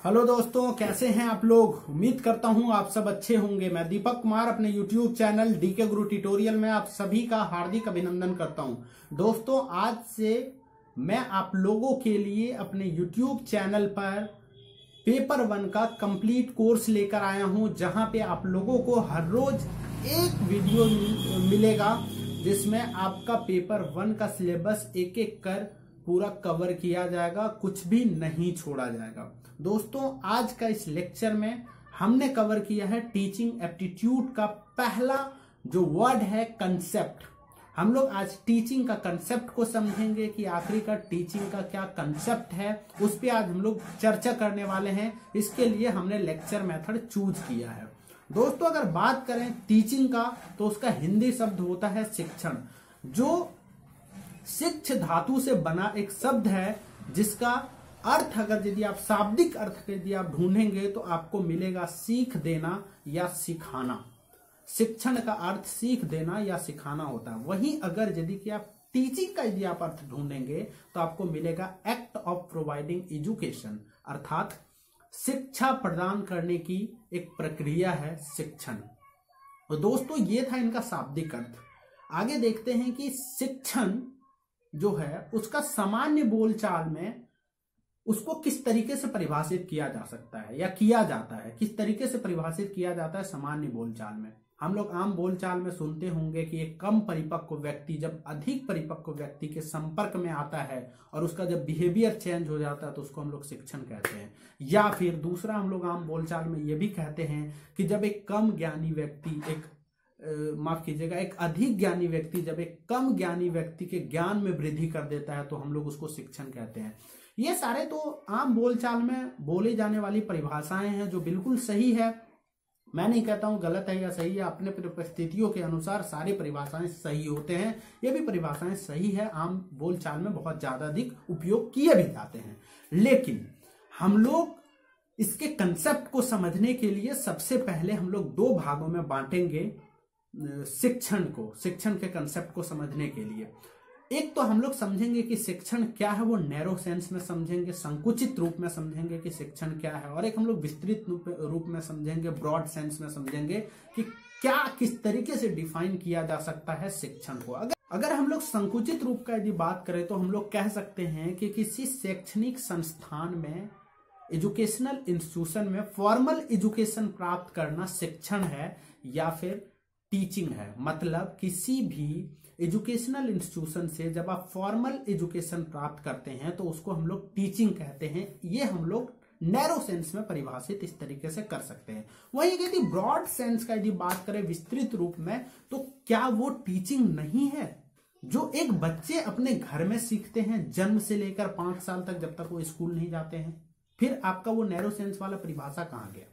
Hello दोस्तों, कैसे हैं आप लोग। उम्मीद करता हूं आप सब अच्छे होंगे। मैं दीपक कुमार अपने यूट्यूब चैनल डीके गुरु ट्यूटोरियल में आप सभी का हार्दिक अभिनंदन करता हूं। दोस्तों, आज से मैं आप लोगों के लिए अपने यूट्यूब चैनल पर पेपर 1 का कंप्लीट कोर्स लेकर आया हूं, जहां पे आप लोगों को हर रोज एक वीडियो मिलेगा जिसमें आपका पेपर 1 का सिलेबस एक एक कर पूरा कवर किया जाएगा, कुछ भी नहीं छोड़ा जाएगा। दोस्तों, आज का इस लेक्चर में हमने कवर किया है टीचिंग एप्टीट्यूड का पहला जो वर्ड है कंसेप्ट। हम लोग आज टीचिंग का कंसेप्ट को समझेंगे कि आखिरकार टीचिंग का क्या कंसेप्ट है, उस पर आज हम लोग चर्चा करने वाले हैं। इसके लिए हमने लेक्चर मेथड चूज किया है। दोस्तों, अगर बात करें टीचिंग का तो उसका हिंदी शब्द होता है शिक्षण, जो शिक्ष धातु से बना एक शब्द है, जिसका अर्थ अगर यदि आप शाब्दिक अर्थ यदि आप ढूंढेंगे तो आपको मिलेगा सीख देना या सिखाना। शिक्षण का अर्थ सीख देना या सिखाना होता है। वहीं अगर यदि कि आप टीचिंग का यदि आप अर्थ ढूंढेंगे तो आपको मिलेगा एक्ट ऑफ प्रोवाइडिंग एजुकेशन, अर्थात शिक्षा प्रदान करने की एक प्रक्रिया है शिक्षण। तो दोस्तों, ये था इनका शाब्दिक अर्थ। आगे देखते हैं कि शिक्षण जो है उसका सामान्य बोलचाल में उसको किस तरीके से परिभाषित किया जा सकता है या किया जाता है, किस तरीके से परिभाषित किया जाता है सामान्य बोलचाल में। हम लोग आम बोलचाल में सुनते होंगे कि एक कम परिपक्व व्यक्ति जब अधिक परिपक्व व्यक्ति के संपर्क में आता है और उसका जब बिहेवियर चेंज हो जाता है तो उसको हम लोग शिक्षण कहते हैं। या फिर दूसरा हम लोग आम बोलचाल में ये भी कहते हैं कि जब एक कम ज्ञानी व्यक्ति एक अधिक ज्ञानी व्यक्ति जब एक कम ज्ञानी व्यक्ति के ज्ञान में वृद्धि कर देता है तो हम लोग उसको शिक्षण कहते हैं। ये सारे तो आम बोलचाल में बोले जाने वाली परिभाषाएं हैं जो बिल्कुल सही है। मैं नहीं कहता हूं गलत है या सही है, अपने परिस्थितियों के अनुसार सारी परिभाषाएं सही होते हैं। ये भी परिभाषाएं सही है, आम बोलचाल में बहुत ज्यादा अधिक उपयोग किए भी जाते हैं। लेकिन हम लोग इसके कंसेप्ट को समझने के लिए सबसे पहले हम लोग दो भागों में बांटेंगे शिक्षण के कंसेप्ट को समझने के लिए। एक तो हम लोग समझेंगे कि शिक्षण क्या है, वो नैरो सेंस में समझेंगे, संकुचित रूप में समझेंगे कि शिक्षण क्या है, और एक हम लोग विस्तृत रूप में समझेंगे, ब्रॉड सेंस में समझेंगे कि क्या किस तरीके से डिफाइन किया जा सकता है शिक्षण को। अगर हम लोग संकुचित रूप का यदि बात करें तो हम लोग कह सकते हैं कि किसी शैक्षणिक संस्थान में, एजुकेशनल इंस्टीट्यूशन में फॉर्मल एजुकेशन प्राप्त करना शिक्षण है या फिर टीचिंग है। मतलब किसी भी एजुकेशनल इंस्टीट्यूशन से जब आप फॉर्मल एजुकेशन प्राप्त करते हैं तो उसको हम लोग टीचिंग कहते हैं। ये हम लोग नैरो सेंस में परिभाषित इस तरीके से कर सकते हैं। वहीं यदि ब्रॉड सेंस का यदि बात करें विस्तृत रूप में, तो क्या वो टीचिंग नहीं है जो एक बच्चे अपने घर में सीखते हैं जन्म से लेकर 5 साल तक, जब तक वो स्कूल नहीं जाते हैं? फिर आपका वो नैरो सेंस वाला परिभाषा कहां गया?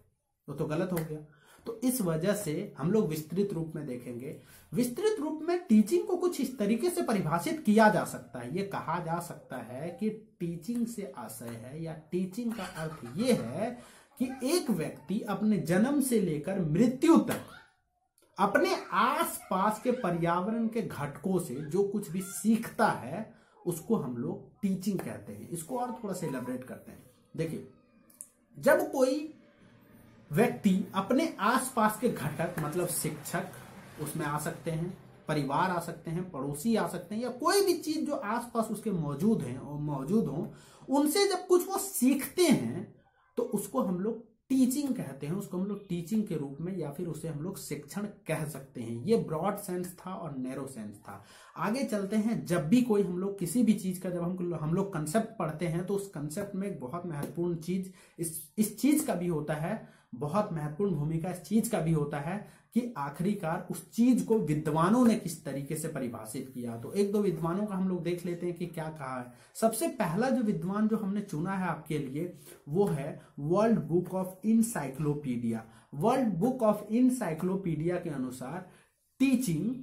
वो तो गलत हो गया। तो इस वजह से हम लोग विस्तृत रूप में देखेंगे। विस्तृत रूप में टीचिंग को कुछ इस तरीके से परिभाषित किया जा सकता है। ये कहा जा सकता है कि टीचिंग से आशय है या टीचिंग का अर्थ ये है कि एक व्यक्ति अपने जन्म से लेकर मृत्यु तक अपने आसपास के पर्यावरण के घटकों से जो कुछ भी सीखता है उसको हम लोग टीचिंग कहते हैं। इसको और थोड़ा सा इलैबोरेट करते हैं। देखिए, जब कोई व्यक्ति अपने आसपास के घटक, मतलब शिक्षक उसमें आ सकते हैं, परिवार आ सकते हैं, पड़ोसी आ सकते हैं, या कोई भी चीज जो आसपास उसके मौजूद हो, उनसे जब कुछ वो सीखते हैं तो उसको हम लोग टीचिंग कहते हैं। उसको हम लोग टीचिंग के रूप में या फिर उसे हम लोग शिक्षण कह सकते हैं। ये ब्रॉड सेंस था और नैरो सेंस था। आगे चलते हैं। जब भी कोई हम लोग किसी भी चीज का जब हम लोग कंसेप्ट पढ़ते हैं तो उस कंसेप्ट में एक बहुत महत्वपूर्ण चीज इस चीज का भी होता है, बहुत महत्वपूर्ण भूमिका इस चीज का भी होता है कि आखिरकार उस चीज को विद्वानों ने किस तरीके से परिभाषित किया। तो एक दो विद्वानों का हम लोग देख लेते हैं कि क्या कहा है। सबसे पहला जो विद्वान जो हमने चुना है आपके लिए वो है world book of encyclopaedia. World book of encyclopaedia के अनुसार टीचिंग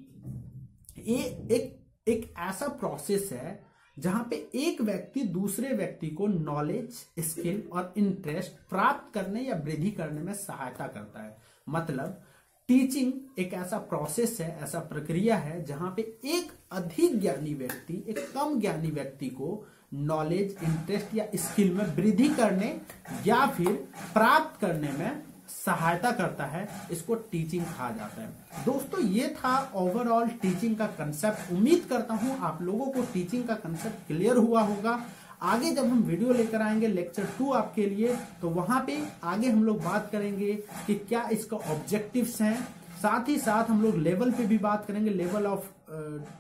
एक ऐसा प्रोसेस है जहां पे एक व्यक्ति दूसरे व्यक्ति को नॉलेज, स्किल और इंटरेस्ट प्राप्त करने या वृद्धि करने में सहायता करता है। मतलब टीचिंग एक ऐसा प्रोसेस है, ऐसा प्रक्रिया है जहां पे एक अधिक ज्ञानी व्यक्ति एक कम ज्ञानी व्यक्ति को नॉलेज, इंटरेस्ट या स्किल में वृद्धि करने या फिर प्राप्त करने में सहायता करता है, इसको टीचिंग कहा जाता है। दोस्तों ये था ओवरऑल टीचिंग का कंसेप्ट। उम्मीद करता हूं आप लोगों को टीचिंग का कंसेप्ट क्लियर हुआ होगा। आगे जब हम वीडियो लेकर आएंगे लेक्चर 2 आपके लिए, तो वहां पे आगे हम लोग बात करेंगे कि क्या इसका ऑब्जेक्टिव्स हैं, साथ ही साथ हम लोग लेवल पे भी बात करेंगे, लेवल ऑफ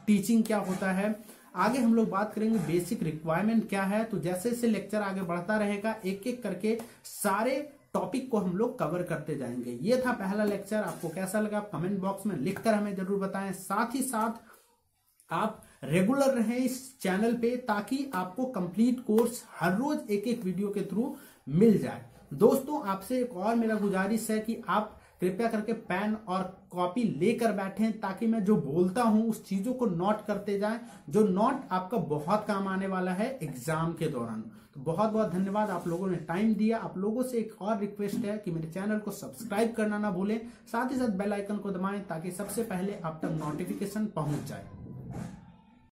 टीचिंग क्या होता है। आगे हम लोग बात करेंगे बेसिक रिक्वायरमेंट क्या है। तो जैसे जैसे लेक्चर आगे बढ़ता रहेगा एक एक करके सारे टॉपिक को हम लोग कवर करते जाएंगे। ये था पहला लेक्चर। आपको कैसा लगा आप कमेंट बॉक्स में लिखकर हमें जरूर बताएं। साथ ही साथ आप रेगुलर रहें इस चैनल पे ताकि आपको कंप्लीट कोर्स हर रोज एक एक वीडियो के थ्रू मिल जाए। दोस्तों आपसे एक और मेरा गुजारिश है कि आप कृपया करके पेन और कॉपी लेकर बैठें ताकि मैं जो बोलता हूं उस चीजों को नोट करते जाएं, जो नोट आपका बहुत काम आने वाला है एग्जाम के दौरान। तो बहुत बहुत धन्यवाद, आप लोगों ने टाइम दिया। आप लोगों से एक और रिक्वेस्ट है कि मेरे चैनल को सब्सक्राइब करना ना भूलें, साथ ही साथ बेल आइकन को दबाएं ताकि सबसे पहले आप तक नोटिफिकेशन पहुंच जाए।